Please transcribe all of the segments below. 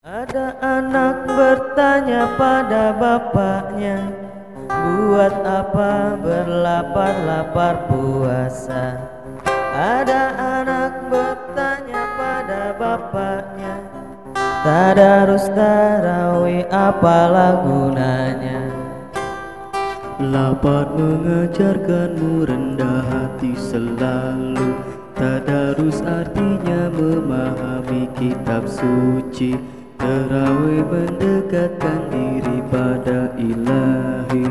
Ada anak bertanya pada bapaknya, buat apa berlapar-lapar puasa? Ada anak bertanya pada bapaknya, tadarus tarawih apalah gunanya? Lapar mengajarkanmu rendah hati selalu. Tadarus artinya memahami kitab suci. Terawih mendekatkan diri pada ilahi.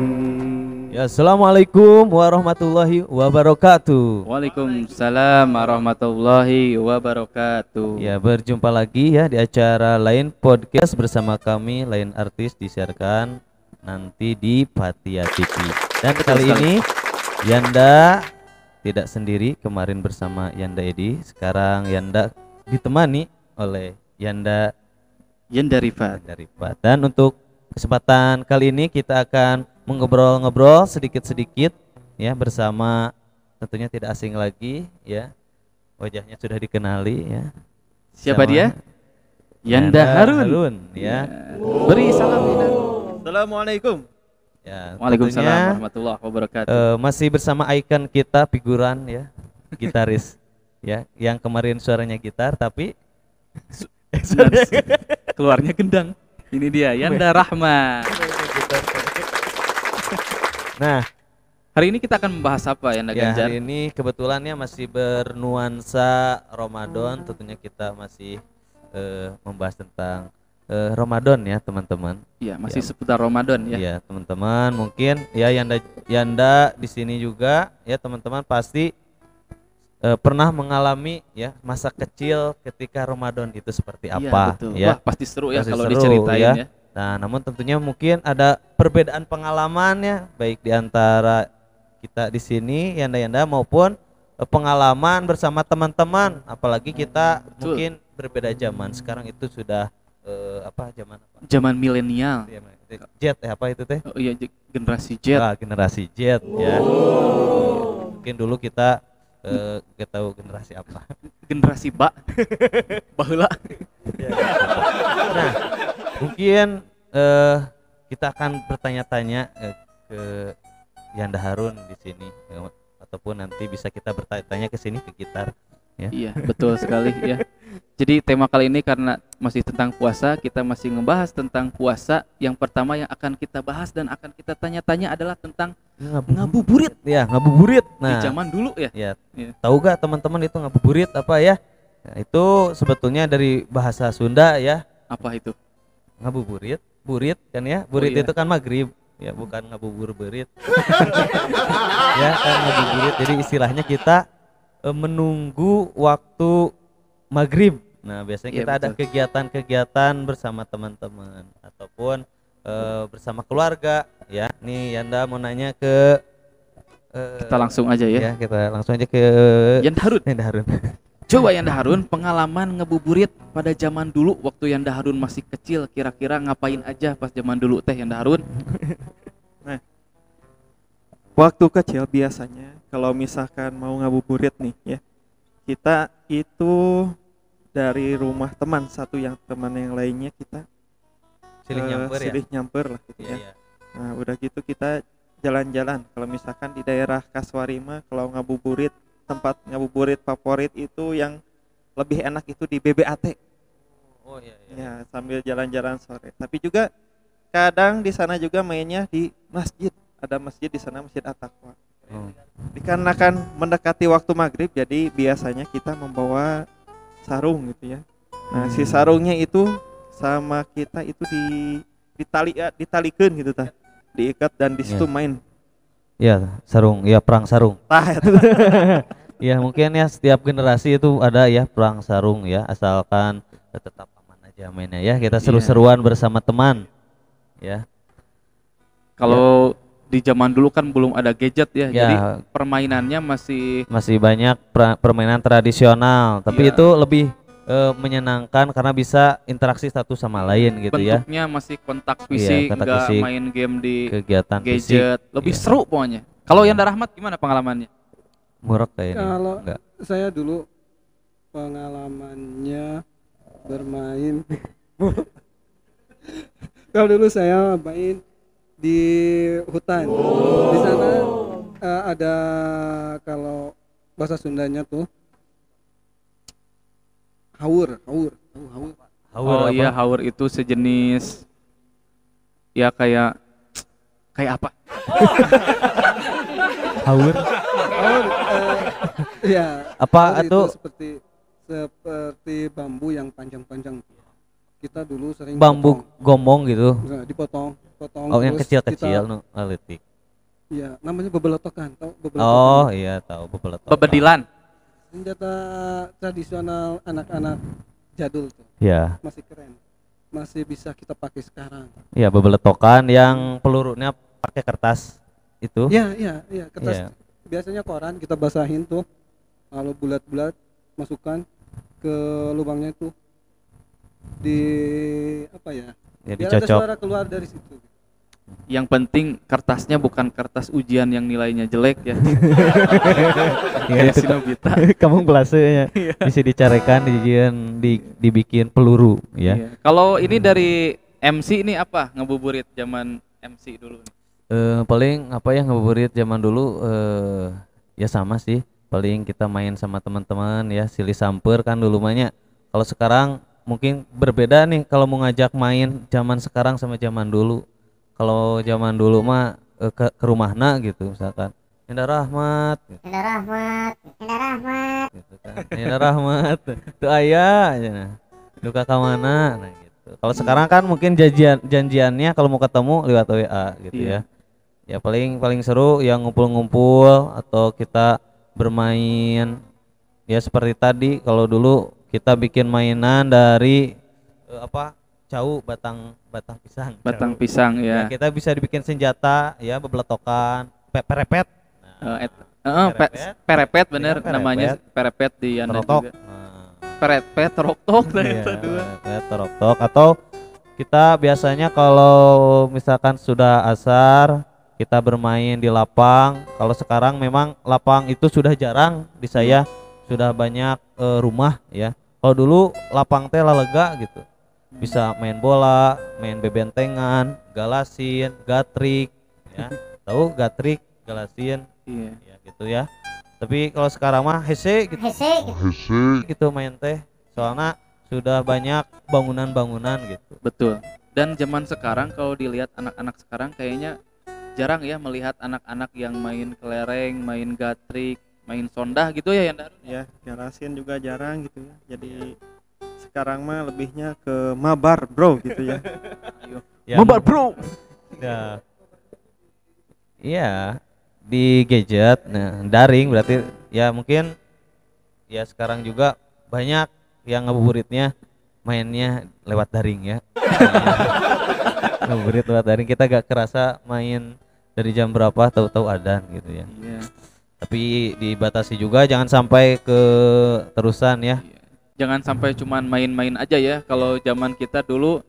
Ya, assalamualaikum warahmatullahi wabarakatuh. Waalaikumsalam warahmatullahi wabarakatuh. Ya, berjumpa lagi ya di acara lain podcast bersama kami, lain artis disiarkan nanti di Patia TV. Dan kali ini Yanda tidak sendiri, kemarin bersama Yanda Edi, sekarang Yanda ditemani oleh Yanda Rifat. Dan untuk kesempatan kali ini kita akan mengobrol-ngobrol sedikit-sedikit ya bersama, tentunya tidak asing lagi ya. Wajahnya sudah dikenali ya. Siapa dia? Yanda Harun. Ya. Beri salam Yanda. Assalamualaikum. Ya, Waalaikumsalam tentunya, warahmatullahi wabarakatuh. masih bersama ikon kita, figuran ya, gitaris ya, yang kemarin suaranya gitar tapi Keluarnya gendang. Ini dia Yanda Rahma. Nah, Hari ini kita akan membahas apa Yanda ya, Ganjar? hari ini kebetulannya masih bernuansa Ramadan, tentunya kita masih membahas tentang Ramadan ya teman-teman. Iya, masih Ya. seputar Ramadan ya. Ya teman-teman, mungkin ya Yanda di sini juga ya teman-teman pasti pernah mengalami ya masa kecil ketika Ramadan itu seperti Iya, apa betul. ya. Wah, pasti seru ya Pasti kalau seru, diceritain ya. Nah, namun tentunya mungkin ada perbedaan pengalaman ya, baik di antara kita di sini Yanda maupun pengalaman bersama teman-teman, apalagi kita Betul. mungkin berbeda zaman. Sekarang itu sudah zaman apa? Zaman milenial. Z apa itu teh? Oh iya, generasi Z. Generasi Z ya. Mungkin dulu kita gak tahu generasi apa. Generasi baheula. Nah, mungkin kita akan bertanya-tanya ke Yanda Harun di sini ataupun nanti bisa kita bertanya ke sini ke gitar ya. Iya, betul sekali ya. Jadi tema kali ini karena masih tentang puasa, kita masih ngebahas tentang puasa. Yang pertama yang akan kita bahas dan akan kita tanya-tanya adalah tentang ngabuburit. Ya, ngabuburit. Di Nah, zaman dulu ya. ya, Iya. tahu gak teman-teman itu ngabuburit apa ya? Nah, itu sebetulnya dari bahasa Sunda ya. Apa itu? Ngabuburit, burit kan ya. Burit iya. itu kan maghrib ya, bukan ngabubur berit. Ya kan ngabuburit. Jadi istilahnya kita menunggu waktu maghrib. Nah, biasanya Iya, kita ada betul. kegiatan-kegiatan bersama teman-teman ataupun bersama keluarga ya. Nih Yanda mau nanya ke Kita langsung aja ya. ya, kita langsung aja ke Yanda Harun. Coba Yanda Harun, pengalaman ngebuburit pada zaman dulu waktu Yanda Harun masih kecil, kira-kira ngapain aja pas zaman dulu teh Yanda Harun? Waktu kecil biasanya kalau misalkan mau ngabuburit nih ya, kita itu dari rumah teman satu, yang teman yang lainnya kita silih nyamper lah gitu ya. Iya. Nah udah gitu kita jalan-jalan. Kalau misalkan di daerah Kaswarima, kalau ngabuburit, tempat ngabuburit favorit itu yang lebih enak itu di BBAT. Oh iya. Ya, sambil jalan-jalan sore. Tapi juga kadang di sana juga mainnya di masjid. Ada masjid di sana, Masjid At-Taqwa. Oh. Dikarenakan mendekati waktu maghrib, jadi biasanya kita membawa sarung gitu ya. Nah, si sarungnya itu sama kita itu ditalikan gitu tah. Diikat dan di situ main. Ya, sarung, ya perang sarung. Tah itu. Ya, mungkin ya setiap generasi itu ada ya perang sarung ya, asalkan tetap aman aja mainnya ya. Kita seru-seruan bersama teman. Ya. Kalau di zaman dulu kan belum ada gadget ya, Ya. jadi permainannya masih Banyak permainan tradisional, tapi Iya. itu lebih menyenangkan karena bisa interaksi satu sama lain gitu ya. bentuknya masih kontak fisik, kontak nggak fisik, main game di Kegiatan fisik. gadget, lebih Iya. seru pokoknya. Kalau Yanda Rahmat gimana pengalamannya? Murok kayaknya. Kalau Enggak. saya dulu pengalamannya bermain Kalau dulu saya main di hutan. Di sana ada kalau bahasa Sundanya tuh haur. Oh iya, haur itu sejenis ya kayak apa? Haur. Ya. Apa haur itu? Seperti bambu yang panjang-panjang. Kita dulu sering Bambu gomong gitu. potong, Oh, yang terus kecil-kecil kita- nu leutik. Iya, namanya bebeletokan, tahu bebeletokan? Oh, iya tahu bebeletok. Bebedilan. Senjata tradisional anak-anak jadul tuh, Iya. masih keren. Masih bisa kita pakai sekarang. Iya, bebeletokan yang pelurunya pakai kertas itu. Iya, kertas. Iya. Biasanya koran kita basahin tuh. Kalau bulat-bulat masukkan ke lubangnya itu di apa ya? Ya Biar ada dicocok. suara keluar dari situ. Yang penting kertasnya bukan kertas ujian yang nilainya jelek ya. Iya, Kayak itu si Nobita. kamu belasenya bisa dicarikan dibikin peluru ya. Iya. Kalau ini dari MC ini apa ngebuburit zaman MC dulu nih? Paling apa ya ngabuburit zaman dulu ya sama sih. Paling kita main sama teman-teman ya, silih samper kan dulu mainnya. Kalau sekarang mungkin berbeda nih kalau mau ngajak main zaman sekarang sama zaman dulu. Kalau zaman dulu mah ke rumahna gitu misalkan. Indah Rahmat gitu. Indah Rahmat. Gitu kan. Indah Rahmat tuh ayah aja nah. Duka ka mana nah gitu. Kalau sekarang kan mungkin janjiannya kalau mau ketemu lewat WA gitu Iya. ya. Ya paling seru yang ngumpul-ngumpul atau kita bermain ya seperti tadi. Kalau dulu kita bikin mainan dari batang pisang. Batang Cau. pisang Ya, ya. kita bisa dibikin senjata ya, bebeletokan, perepet, Perepet bener Iya, namanya perepet di Yanda terotok. juga. Perepet teroktok nah Iya, itu dua. perepet, teroktok. Atau kita biasanya kalau misalkan sudah asar kita bermain di lapang. Kalau sekarang memang lapang itu sudah jarang di saya, sudah banyak rumah ya. Kalau dulu lapang teh lalega gitu. Bisa main bola, main bebentengan, galasin, gatrik ya. Tahu gatrik, galasin Iya. ya gitu ya. Tapi kalau sekarang mah hese gitu, gitu main teh. Soalnya sudah banyak bangunan-bangunan gitu. Betul. Dan zaman sekarang kalau dilihat anak-anak sekarang kayaknya jarang ya melihat anak-anak yang main kelereng, main gatrik, main sondah gitu ya Yanda. Ya, garasin juga jarang gitu ya. Jadi sekarang mah lebihnya ke mabar bro gitu ya. Yang- Mabar bro. Ya. Iya, di gadget, nah daring berarti ya mungkin ya sekarang juga banyak yang ngabuburitnya mainnya lewat daring ya. Ngabuburit lewat daring kita gak kerasa main dari jam berapa tahu-tahu adzan gitu ya. Iya. Tapi dibatasi juga jangan sampai ke terusan ya. Jangan sampai cuman main-main aja ya. Kalau zaman kita dulu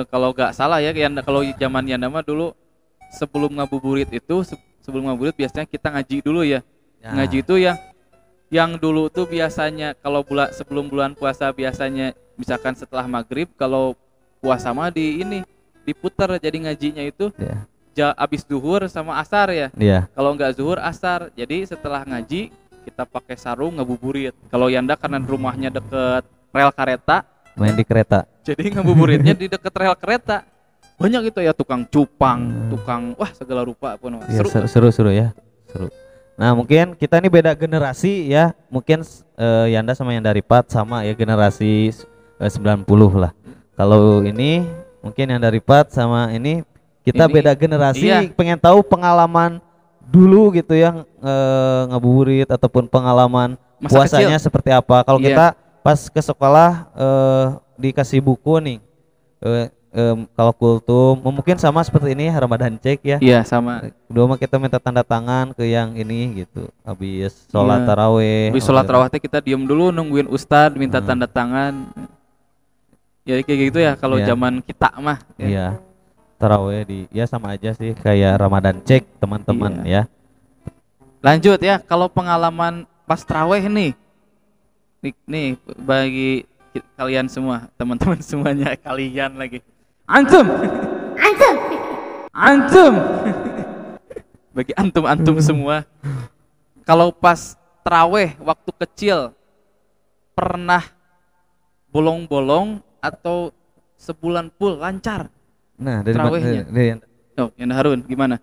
kalau nggak salah ya kalau zaman Yanda mah dulu sebelum ngabuburit itu sebelum ngabuburit biasanya kita ngaji dulu ya. Ya. Ngaji itu yang dulu tuh biasanya kalau sebelum bulan puasa biasanya misalkan setelah maghrib, kalau puasa mah diputar jadi ngajinya itu Ya. abis zuhur sama asar ya. Iya. Kalau nggak zuhur asar. Jadi setelah ngaji kita pakai sarung ngabuburit. Kalau Yanda karena rumahnya deket rel kereta, Main di kereta. jadi ngabuburitnya di deket rel kereta. Banyak itu ya tukang cupang, tukang wah segala rupa pun. Ya, Seru. seru ya. Seru. Nah, mungkin kita ini beda generasi ya. Mungkin Yanda sama Yanda Ripat sama ya generasi 90 lah. Kalau ini mungkin Yanda Ripat sama ini kita Ini, beda generasi, iya. pengen tahu pengalaman dulu gitu yang ngabuburit ataupun pengalaman Masa puasanya kecil. seperti apa. Kalau Iya. kita pas ke sekolah dikasih buku nih. Kalau kultum mungkin sama seperti ini Ramadan cek ya. Iya sama. Kedua mah kita minta tanda tangan ke yang ini gitu. Habis sholat Iya. taraweh. Habis sholat tarawih teh kita diem dulu nungguin ustad minta tanda tangan. Ya kayak gitu ya kalau Iya. zaman kita mah. Ya. Iya. Taraweh ya sama aja sih kayak Ramadan cek teman-teman ya. Lanjut ya, kalau pengalaman pas tarawih nih bagi kalian semua, teman-teman semuanya kalian lagi. Antum. Antum. Antum. Bagi antum semua. Kalau pas terawih waktu kecil pernah bolong-bolong atau sebulan full lancar? Nah, dari Terawihnya. dari Oh, Yanda Harun gimana?